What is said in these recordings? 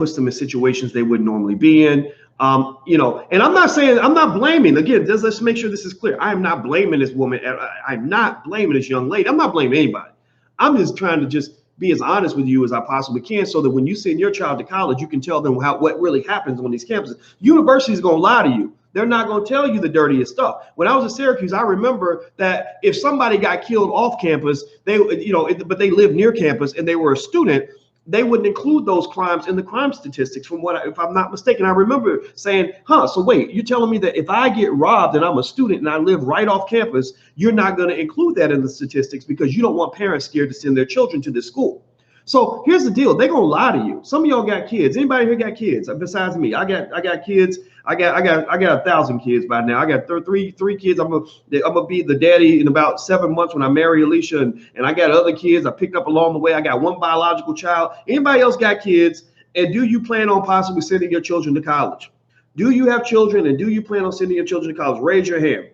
puts them in situations they wouldn't normally be in. And I'm not saying, I'm not blaming. Again, let's make sure this is clear. I am not blaming this woman. I'm not blaming this young lady. I'm not blaming anybody. I'm just trying to just be as honest with you as I possibly can, so that when you send your child to college, you can tell them what really happens on these campuses. Universities are going to lie to you. They're not going to tell you the dirtiest stuff. When I was at Syracuse, I remember that if somebody got killed off campus, but they lived near campus and they were a student, they wouldn't include those crimes in the crime statistics. If I'm not mistaken, I remember saying, so wait, you're telling me that if I get robbed and I'm a student and I live right off campus, you're not going to include that in the statistics because you don't want parents scared to send their children to this school. So here's the deal. They're going to lie to you. Some of y'all got kids. Anybody here got kids besides me? I got kids. I got 1,000 kids by now. I got three kids. I'm gonna be the daddy in about 7 months when I marry Alicia, and I got other kids I picked up along the way. I got one biological child. Anybody else got kids? And do you plan on possibly sending your children to college? Do you have children, and do you plan on sending your children to college? Raise your hand.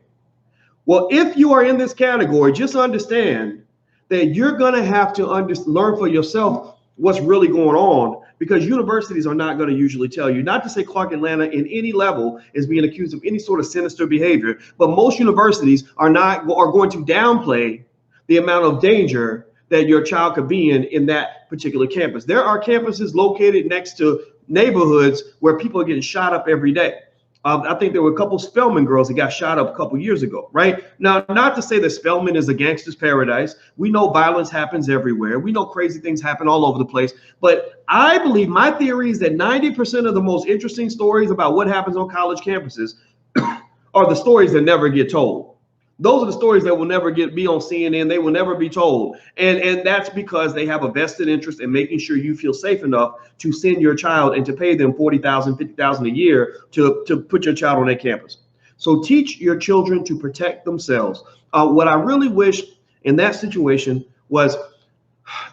Well, if you are in this category, just understand that you're going to have to learn for yourself what's really going on, because universities are not going to usually tell you. Not to say Clark Atlanta in any level is being accused of any sort of sinister behavior, but most universities are going to downplay the amount of danger that your child could be in that particular campus. There are campuses located next to neighborhoods where people are getting shot up every day. I think there were a couple Spelman girls that got shot up a couple years ago, right? Now, not to say that Spelman is a gangster's paradise. We know violence happens everywhere. We know crazy things happen all over the place. But I believe, my theory is that 90% of the most interesting stories about what happens on college campuses are the stories that never get told. Those are the stories that will never be on CNN. They will never be told. And that's because they have a vested interest in making sure you feel safe enough to send your child and to pay them $40,000, $50,000 a year to put your child on that campus. So teach your children to protect themselves. What I really wish in that situation was,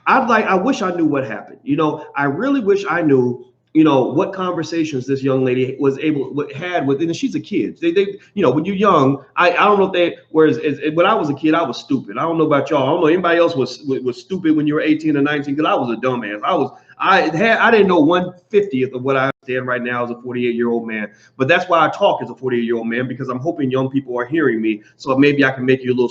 I wish I knew what happened. I really wish I knew what conversations this young lady had with, and she's a kid. They when you're young, I don't know if whereas when I was a kid, I was stupid. I don't know about y'all. I don't know anybody else was stupid when you were 18 or 19, because I was a dumbass. I didn't know 1/50th of what I understand right now as a 48-year-old man. But that's why I talk as a 48-year-old man, because I'm hoping young people are hearing me, so maybe I can make you a little